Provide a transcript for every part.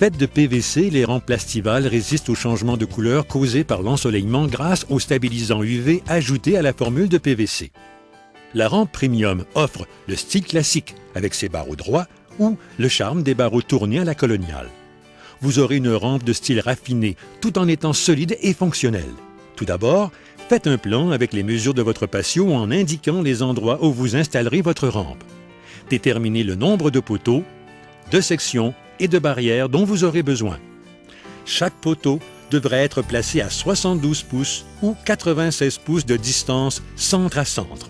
Faites de PVC, les rampes Plastival résistent aux changements de couleur causés par l'ensoleillement grâce aux stabilisants UV ajoutés à la formule de PVC. La rampe Premium offre le style classique avec ses barreaux droits ou le charme des barreaux tournés à la coloniale. Vous aurez une rampe de style raffiné tout en étant solide et fonctionnelle. Tout d'abord, faites un plan avec les mesures de votre patio en indiquant les endroits où vous installerez votre rampe. Déterminez le nombre de poteaux, de sections et de barrières dont vous aurez besoin. Chaque poteau devrait être placé à 72 pouces ou 96 pouces de distance centre à centre.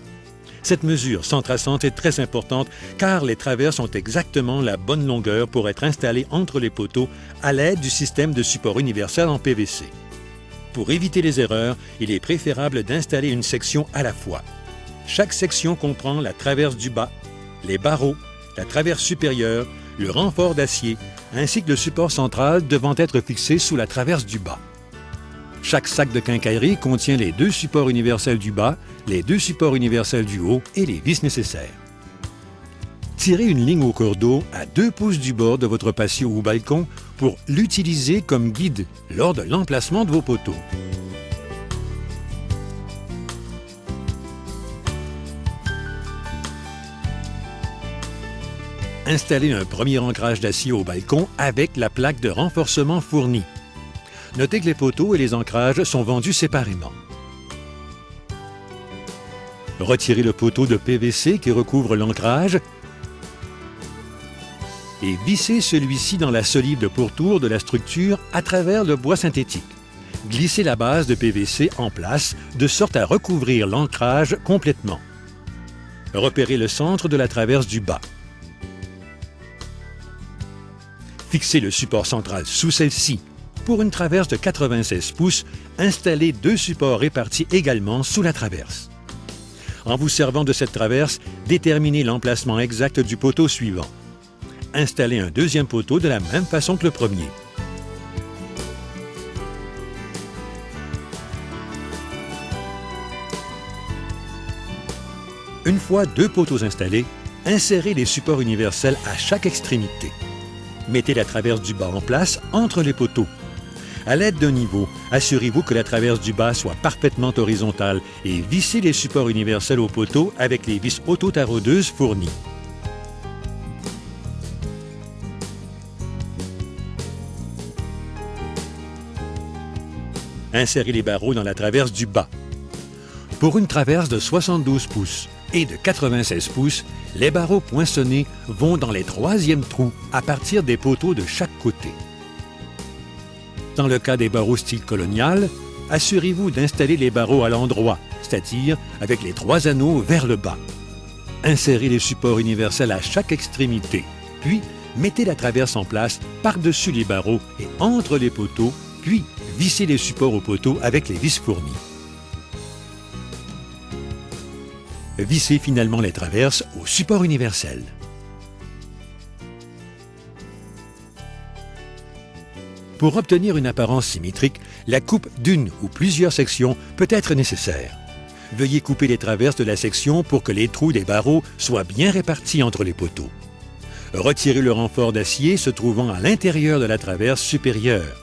Cette mesure centre à centre est très importante car les traverses ont exactement la bonne longueur pour être installées entre les poteaux à l'aide du système de support universel en PVC. Pour éviter les erreurs, il est préférable d'installer une section à la fois. Chaque section comprend la traverse du bas, les barreaux, la traverse supérieure, le renfort d'acier, ainsi que le support central devant être fixé sous la traverse du bas. Chaque sac de quincaillerie contient les 2 supports universels du bas, les 2 supports universels du haut et les vis nécessaires. Tirez une ligne au cordeau à 2 pouces du bord de votre patio ou balcon pour l'utiliser comme guide lors de l'emplacement de vos poteaux. Installez un premier ancrage d'acier au balcon avec la plaque de renforcement fournie. Notez que les poteaux et les ancrages sont vendus séparément. Retirez le poteau de PVC qui recouvre l'ancrage et vissez celui-ci dans la solive de pourtour de la structure à travers le bois synthétique. Glissez la base de PVC en place de sorte à recouvrir l'ancrage complètement. Repérez le centre de la traverse du bas. Fixez le support central sous celle-ci. Pour une traverse de 96 pouces, installez 2 supports répartis également sous la traverse. En vous servant de cette traverse, déterminez l'emplacement exact du poteau suivant. Installez un deuxième poteau de la même façon que le premier. Une fois 2 poteaux installés, insérez les supports universels à chaque extrémité. Mettez la traverse du bas en place entre les poteaux. À l'aide d'un niveau, assurez-vous que la traverse du bas soit parfaitement horizontale et vissez les supports universels au poteau avec les vis auto-taraudeuses fournies. Insérez les barreaux dans la traverse du bas. Pour une traverse de 72 pouces et de 96 pouces, les barreaux poinçonnés vont dans les 3e trous à partir des poteaux de chaque côté. Dans le cas des barreaux style colonial, assurez-vous d'installer les barreaux à l'endroit, c'est-à-dire avec les 3 anneaux vers le bas. Insérez les supports universels à chaque extrémité, puis mettez la traverse en place par-dessus les barreaux et entre les poteaux, puis vissez les supports aux poteaux avec les vis fournies. Vissez finalement les traverses au support universel. Pour obtenir une apparence symétrique, la coupe d'une ou plusieurs sections peut être nécessaire. Veuillez couper les traverses de la section pour que les trous des barreaux soient bien répartis entre les poteaux. Retirez le renfort d'acier se trouvant à l'intérieur de la traverse supérieure.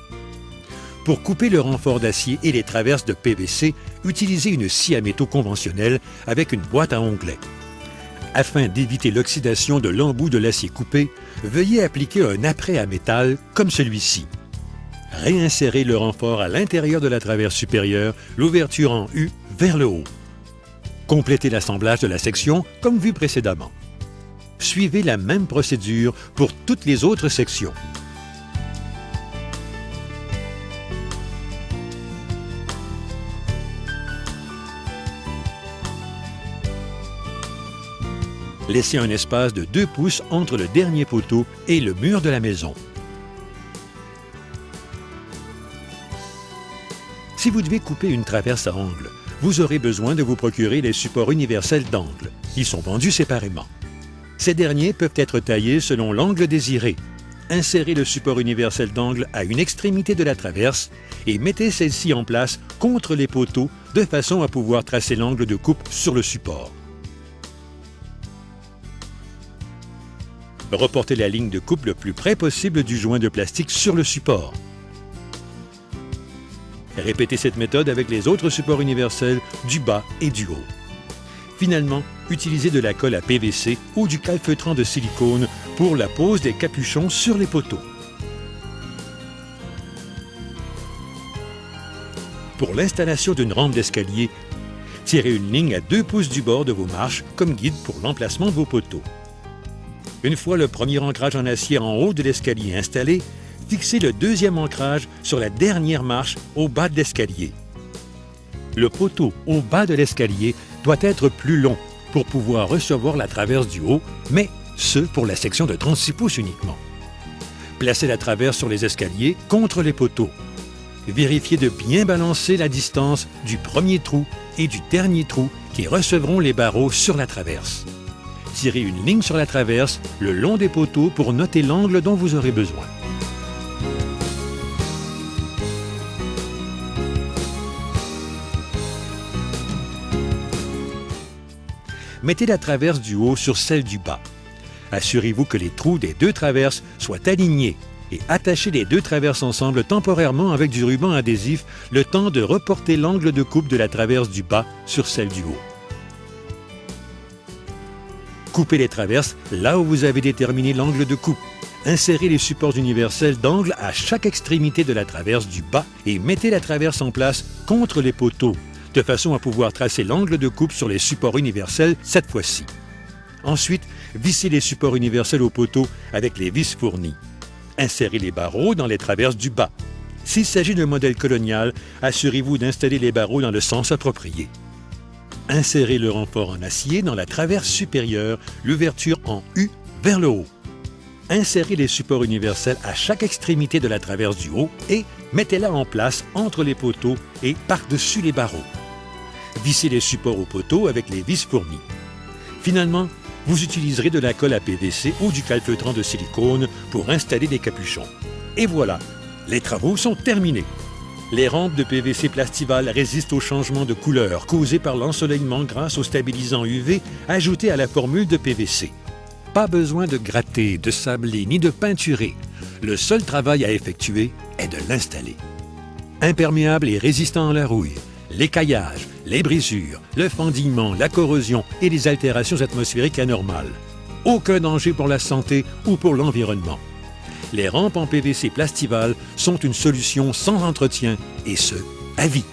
Pour couper le renfort d'acier et les traverses de PVC, utilisez une scie à métaux conventionnelle avec une boîte à onglets. Afin d'éviter l'oxydation de l'embout de l'acier coupé, veuillez appliquer un apprêt à métal comme celui-ci. Réinsérez le renfort à l'intérieur de la traverse supérieure, l'ouverture en U vers le haut. Complétez l'assemblage de la section comme vu précédemment. Suivez la même procédure pour toutes les autres sections. Laissez un espace de 2 pouces entre le dernier poteau et le mur de la maison. Si vous devez couper une traverse à angle, vous aurez besoin de vous procurer les supports universels d'angle. Ils sont vendus séparément. Ces derniers peuvent être taillés selon l'angle désiré. Insérez le support universel d'angle à une extrémité de la traverse et mettez celle-ci en place contre les poteaux de façon à pouvoir tracer l'angle de coupe sur le support. Reportez la ligne de coupe le plus près possible du joint de plastique sur le support. Répétez cette méthode avec les autres supports universels du bas et du haut. Finalement, utilisez de la colle à PVC ou du calfeutrant de silicone pour la pose des capuchons sur les poteaux. Pour l'installation d'une rampe d'escalier, tirez une ligne à 2 pouces du bord de vos marches comme guide pour l'emplacement de vos poteaux. Une fois le premier ancrage en acier en haut de l'escalier installé, fixez le deuxième ancrage sur la dernière marche au bas de l'escalier. Le poteau au bas de l'escalier doit être plus long pour pouvoir recevoir la traverse du haut, mais ce pour la section de 36 pouces uniquement. Placez la traverse sur les escaliers contre les poteaux. Vérifiez de bien balancer la distance du premier trou et du dernier trou qui recevront les barreaux sur la traverse. Tirez une ligne sur la traverse le long des poteaux pour noter l'angle dont vous aurez besoin. Mettez la traverse du haut sur celle du bas. Assurez-vous que les trous des deux traverses soient alignés et attachez les deux traverses ensemble temporairement avec du ruban adhésif le temps de reporter l'angle de coupe de la traverse du bas sur celle du haut. Coupez les traverses là où vous avez déterminé l'angle de coupe. Insérez les supports universels d'angle à chaque extrémité de la traverse du bas et mettez la traverse en place contre les poteaux, de façon à pouvoir tracer l'angle de coupe sur les supports universels cette fois-ci. Ensuite, vissez les supports universels au poteau avec les vis fournies. Insérez les barreaux dans les traverses du bas. S'il s'agit d'un modèle colonial, assurez-vous d'installer les barreaux dans le sens approprié. Insérez le renfort en acier dans la traverse supérieure, l'ouverture en U vers le haut. Insérez les supports universels à chaque extrémité de la traverse du haut et mettez-la en place entre les poteaux et par-dessus les barreaux. Vissez les supports au poteau avec les vis fournies. Finalement, vous utiliserez de la colle à PVC ou du calfeutrant de silicone pour installer des capuchons. Et voilà, les travaux sont terminés. Les rampes de PVC Plastival résistent au changement de couleur causé par l'ensoleillement grâce au stabilisant UV ajouté à la formule de PVC. Pas besoin de gratter, de sabler ni de peinturer. Le seul travail à effectuer est de l'installer. Imperméable et résistant à la rouille, l'écaillage, les brisures, le fendillement, la corrosion et les altérations atmosphériques anormales. Aucun danger pour la santé ou pour l'environnement. Les rampes en PVC Plastival sont une solution sans entretien et ce, à vie.